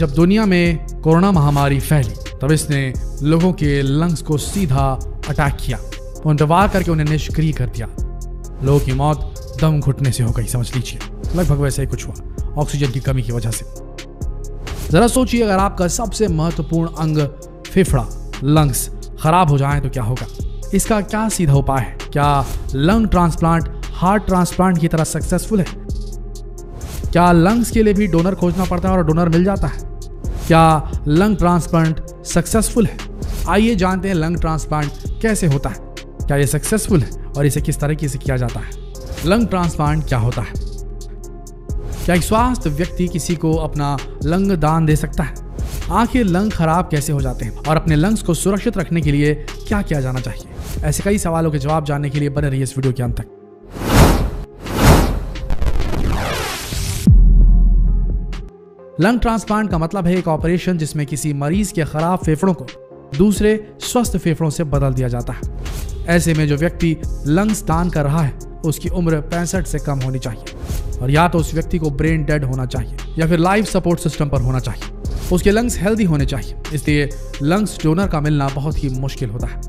जब दुनिया में कोरोना महामारी फैली तब इसने लोगों के लंग्स को सीधा अटैक किया, उन पर वार करके उन्हें निष्क्रिय कर दिया। लोगों की मौत दम घुटने से हो गई, समझ लीजिए। लगभग वैसे ही कुछ हुआ ऑक्सीजन की कमी की वजह से। जरा सोचिए, अगर आपका सबसे महत्वपूर्ण अंग फेफड़ा लंग्स खराब हो जाए तो क्या होगा। इसका क्या सीधा उपाय है? क्या लंग ट्रांसप्लांट हार्ट ट्रांसप्लांट की तरह सक्सेसफुल है? क्या लंग्स के लिए भी डोनर खोजना पड़ता है और डोनर मिल जाता है? क्या लंग ट्रांसप्लांट सक्सेसफुल है? आइए जानते हैं लंग ट्रांसप्लांट कैसे होता है, क्या यह सक्सेसफुल है और इसे किस तरीके से किया जाता है। लंग ट्रांसप्लांट क्या होता है? क्या एक स्वस्थ व्यक्ति किसी को अपना लंग दान दे सकता है? आखिर लंग खराब कैसे हो जाते हैं और अपने लंग्स को सुरक्षित रखने के लिए क्या किया जाना चाहिए? ऐसे कई सवालों के जवाब जानने के लिए बने रहिए इस वीडियो के अंत तक। लंग ट्रांसप्लांट का मतलब है एक ऑपरेशन जिसमें किसी मरीज के खराब फेफड़ों को दूसरे स्वस्थ फेफड़ों से बदल दिया जाता है। ऐसे में जो व्यक्ति लंग्स दान कर रहा है उसकी उम्र 65 से कम होनी चाहिए और या तो उस व्यक्ति को ब्रेन डेड होना चाहिए या फिर लाइफ सपोर्ट सिस्टम पर होना चाहिए। उसके लंग्स हेल्दी होने चाहिए, इसलिए लंग्स डोनर का मिलना बहुत ही मुश्किल होता है।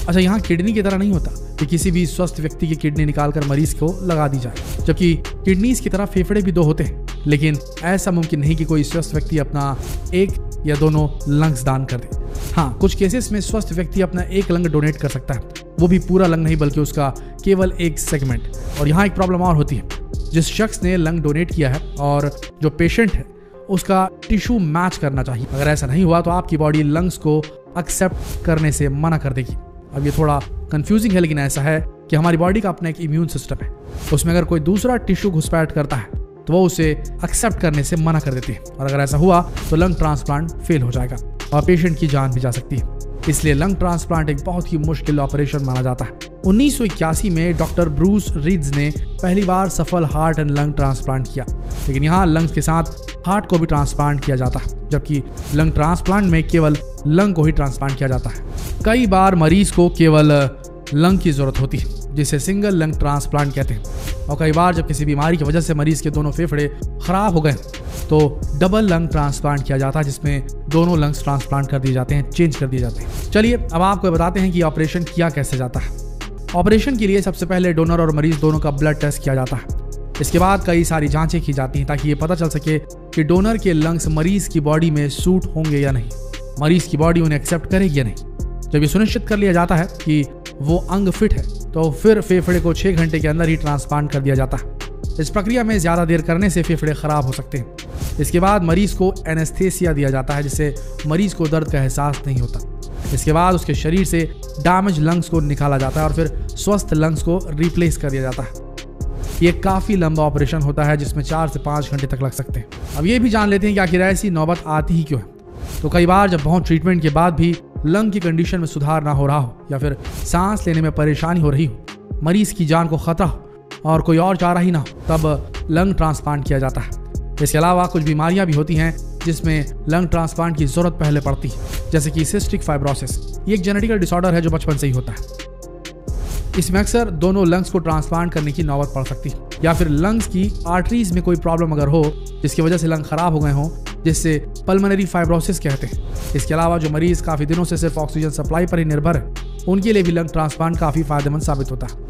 अच्छा, यहाँ किडनी की तरह नहीं होता कि किसी भी स्वस्थ व्यक्ति की किडनी निकालकर मरीज को लगा दी जाए, जबकि किडनीज की तरह फेफड़े भी 2 होते हैं। लेकिन ऐसा मुमकिन नहीं कि कोई स्वस्थ व्यक्ति अपना एक या दोनों लंग्स दान कर दे। हाँ, कुछ केसेस में स्वस्थ व्यक्ति अपना एक लंग डोनेट कर सकता है, वो भी पूरा लंग नहीं बल्कि उसका केवल एक सेगमेंट। और यहाँ एक प्रॉब्लम और होती है, जिस शख्स ने लंग डोनेट किया है और जो पेशेंट है उसका टिश्यू मैच करना चाहिए। अगर ऐसा नहीं हुआ तो आपकी बॉडी लंग्स को एक्सेप्ट करने से मना कर देगी। अब ये थोड़ा कंफ्यूजिंग है, लेकिन ऐसा है कि हमारी बॉडी का अपना एक इम्यून सिस्टम है, उसमें अगर कोई दूसरा टिश्यू घुसपैठ करता है तो वो उसे एक्सेप्ट करने से मना कर देती है और अगर ऐसा हुआ तो लंग ट्रांसप्लांट फेल हो जाएगा और पेशेंट की जान भी जा सकती है। इसलिए लंग ट्रांसप्लांट एक बहुत ही मुश्किल ऑपरेशन माना जाता है। 1981 में डॉक्टर ब्रूस रीड्स ने पहली बार सफल हार्ट एंड लंग ट्रांसप्लांट किया, लेकिन यहाँ लंग्स के साथ हार्ट को भी ट्रांसप्लांट किया जाता है, जबकि लंग ट्रांसप्लांट में केवल लंग को ही ट्रांसप्लांट किया जाता है। कई बार मरीज को केवल लंग की जरूरत होती है, जिसे सिंगल लंग ट्रांसप्लांट कहते हैं, और कई बार जब किसी बीमारी की वजह से मरीज के दोनों फेफड़े खराब हो गए तो डबल लंग ट्रांसप्लांट किया जाता है, जिसमें दोनों लंग्स ट्रांसप्लांट कर दिए जाते हैं, चेंज कर दिए जाते हैं। चलिए अब आपको बताते हैं कि ऑपरेशन किया कैसे जाता है। ऑपरेशन के लिए सबसे पहले डोनर और मरीज दोनों का ब्लड टेस्ट किया जाता है। इसके बाद कई सारी जांचें की जाती हैं ताकि ये पता चल सके कि डोनर के लंग्स मरीज की बॉडी में सूट होंगे या नहीं, मरीज की बॉडी उन्हें एक्सेप्ट करेगी या नहीं। जब ये सुनिश्चित कर लिया जाता है कि वो अंग फिट है तो फिर फेफड़े को 6 घंटे के अंदर ही ट्रांसप्लांट कर दिया जाता है। इस प्रक्रिया में ज्यादा देर करने से फेफड़े खराब हो सकते हैं। इसके बाद मरीज को एनेस्थेसिया दिया जाता है, जिससे मरीज को दर्द का एहसास नहीं होता। इसके बाद उसके शरीर से डैमेज लंग्स को निकाला जाता है और फिर स्वस्थ लंग्स को रिप्लेस कर दिया जाता है। ये काफी लंबा ऑपरेशन होता है जिसमें 4 से 5 घंटे तक लग सकते हैं। अब ये भी जान लेते हैं कि आखिर ऐसी नौबत आती ही क्यों है। तो कई बार जब बहुत ट्रीटमेंट के बाद भी लंग की कंडीशन में सुधार ना हो रहा हो या फिर सांस लेने में परेशानी हो रही हो, मरीज की जान को खतरा हो और कोई और चारा ही ना हो, तब लंग ट्रांसप्लांट किया जाता है। इसके अलावा कुछ बीमारियां भी होती हैं जिसमें लंग ट्रांसप्लांट की जरूरत पहले पड़ती है, जैसे कि सिस्टिक फाइब्रोसिस। ये एक जेनेटिकल डिसऑर्डर है जो बचपन से ही होता है। इसमें अक्सर दोनों लंग्स को ट्रांसप्लांट करने की नौबत पड़ सकती है, या फिर लंग्स की आर्टरीज में कोई प्रॉब्लम अगर हो जिसकी वजह से लंग खराब हो गए हों, जिससे पल्मोनरी फाइब्रोसिस कहते हैं। इसके अलावा जो मरीज काफी दिनों से सिर्फ ऑक्सीजन सप्लाई पर ही निर्भर है, उनके लिए भी लंग ट्रांसप्लांट काफी फायदेमंद साबित होता है।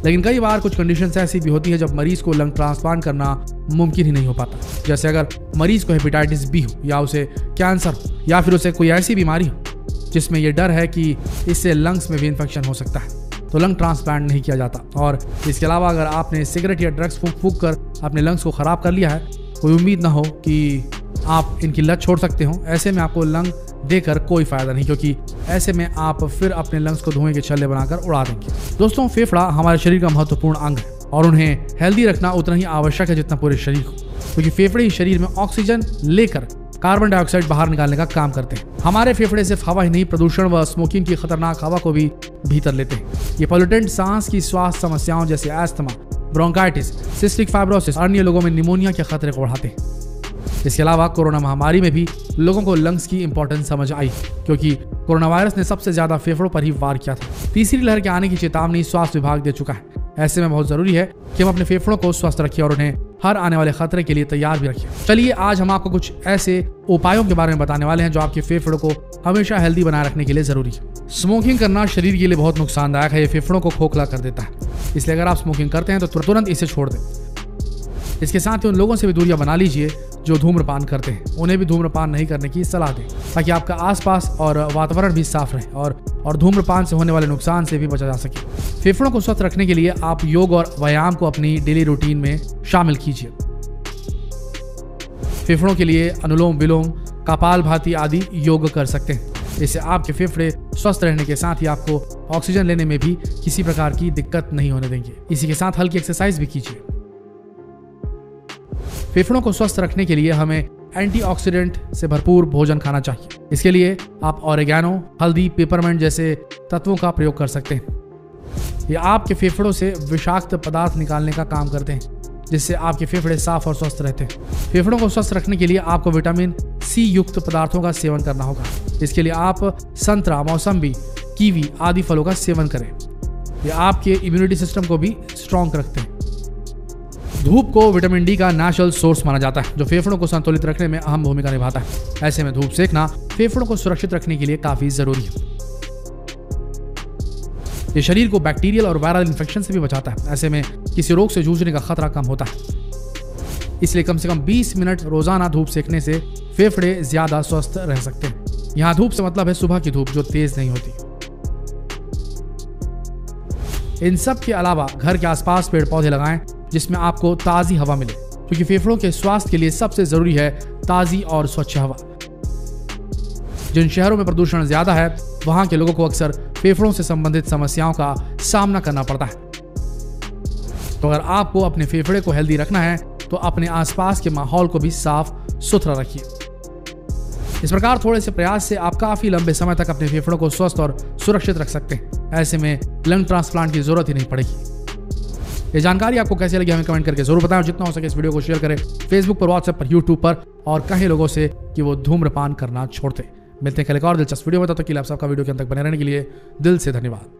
लेकिन कई बार कुछ कंडीशंस ऐसी भी होती है जब मरीज को लंग ट्रांसप्लांट करना मुमकिन ही नहीं हो पाता, जैसे अगर मरीज को हेपेटाइटिस बी हो या उसे कैंसर हो या फिर उसे कोई ऐसी बीमारी हो जिसमें यह डर है कि इससे लंग्स में भी इन्फेक्शन हो सकता है, तो लंग ट्रांसप्लांट नहीं किया जाता। और इसके अलावा अगर आपने सिगरेट या ड्रग्स फूंक कर अपने लंग्स को खराब कर लिया है, कोई उम्मीद ना हो कि आप इनकी लत छोड़ सकते हो। ऐसे में आपको लंग देकर कोई फायदा नहीं, क्योंकि ऐसे में आप फिर अपने लंग्स को धुएं के छल्ले बनाकर उड़ा देंगे। दोस्तों, फेफड़ा हमारे शरीर का महत्वपूर्ण अंग है और उन्हें हेल्दी रखना उतना ही आवश्यक है जितना पूरे शरीर को, क्योंकि फेफड़े ही शरीर में ऑक्सीजन लेकर कार्बन डाइऑक्साइड बाहर निकालने का काम करते हैं। हमारे फेफड़े सिर्फ हवा ही नहीं, प्रदूषण व स्मोकिंग की खतरनाक हवा को भी भीतर लेते हैं। ये पोल्यूटेंट सांस की स्वास्थ्य समस्याओं जैसे अस्थमा, ब्रोंकाइटिस, सिस्टिक फाइब्रोसिस, अन्य लोगों में निमोनिया के खतरे को बढ़ाते हैं। इसके अलावा कोरोना महामारी में भी लोगों को लंग्स की इंपॉर्टेंस समझ आई, क्योंकि कोरोना वायरस ने सबसे ज्यादा फेफड़ों पर ही वार किया था। तीसरी लहर के आने की चेतावनी स्वास्थ्य विभाग दे चुका है। ऐसे में बहुत जरूरी है कि हम अपने फेफड़ों को स्वस्थ रखें और उन्हें हर आने वाले खतरे के लिए तैयार भी रखिए। चलिए आज हम आपको कुछ ऐसे उपायों के बारे में बताने वाले हैं जो आपके फेफड़ों को हमेशा हेल्दी बनाए रखने के लिए जरूरी है। स्मोकिंग करना शरीर के लिए बहुत नुकसानदायक है, ये फेफड़ों को खोखला कर देता है, इसलिए अगर आप स्मोकिंग करते हैं तो तुरंत इसे छोड़ दें। इसके साथ ही उन लोगों से भी दूरियां बना लीजिए जो धूम्रपान करते हैं, उन्हें भी धूम्रपान नहीं करने की सलाह दें ताकि आपका आसपास और वातावरण भी साफ रहे और धूम्रपान से होने वाले नुकसान से भी बचा जा सके। फेफड़ों को स्वस्थ रखने के लिए आप योग और व्यायाम को अपनी डेली रूटीन में शामिल कीजिए। फेफड़ों के लिए अनुलोम विलोम, कपालभाति आदि योग कर सकते हैं। इससे आपके फेफड़े स्वस्थ रहने के साथ ही आपको ऑक्सीजन लेने में भी किसी प्रकार की दिक्कत नहीं होने देंगे। इसी के साथ हल्की एक्सरसाइज भी कीजिए। फेफड़ों को स्वस्थ रखने के लिए हमें एंटीऑक्सीडेंट से भरपूर भोजन खाना चाहिए। इसके लिए आप ऑरिगेनो, हल्दी, पेपरमेंट जैसे तत्वों का प्रयोग कर सकते हैं। ये आपके फेफड़ों से विषाक्त पदार्थ निकालने का काम करते हैं, जिससे आपके फेफड़े साफ और स्वस्थ रहते हैं। फेफड़ों को स्वस्थ रखने के लिए आपको विटामिन सी युक्त पदार्थों का सेवन करना होगा। इसके लिए आप संतरा, मौसम्बी, कीवी आदि फलों का सेवन करें। ये आपके इम्यूनिटी सिस्टम को भी स्ट्रॉन्ग रखते हैं। धूप को विटामिन डी का नेचुरल सोर्स माना जाता है, जो फेफड़ों को संतुलित रखने में अहम भूमिका निभाता है। ऐसे में धूप सेकना फेफड़ों को सुरक्षित रखने के लिए काफी जरूरी है। ये शरीर को बैक्टीरियल और वायरल इन्फेक्शन से भी बचाता है। ऐसे में किसी रोग से जूझने का खतरा कम होता है। इसलिए कम से कम 20 मिनट रोजाना धूप सेकने से फेफड़े ज्यादा स्वस्थ रह सकते हैं। यहाँ धूप से मतलब है सुबह की धूप, जो तेज नहीं होती। इन सब के अलावा घर के आसपास पेड़ पौधे लगाएं जिसमें आपको ताजी हवा मिले, क्योंकि फेफड़ों के स्वास्थ्य के लिए सबसे जरूरी है ताजी और स्वच्छ हवा। जिन शहरों में प्रदूषण ज्यादा है वहां के लोगों को अक्सर फेफड़ों से संबंधित समस्याओं का सामना करना पड़ता है। तो अगर आपको अपने फेफड़े को हेल्दी रखना है तो अपने आसपास के माहौल को भी साफ सुथरा रखिए। इस प्रकार थोड़े से प्रयास से आप काफी लंबे समय तक अपने फेफड़ों को स्वस्थ और सुरक्षित रख सकते हैं। ऐसे में लंग ट्रांसप्लांट की जरूरत ही नहीं पड़ेगी। ये जानकारी आपको कैसी लगी हमें कमेंट करके जरूर बताएं और जितना हो सके इस वीडियो को शेयर करें फेसबुक पर, व्हाट्सएप पर, यूट्यूब पर और कहें लोगों से कि वो धूम्रपान करना छोड़ते। मिलते हैं कल एक और दिलचस्प वीडियो में, तब तक के लिए आप सबका वीडियो के अंत तक बने रहने के लिए दिल से धन्यवाद।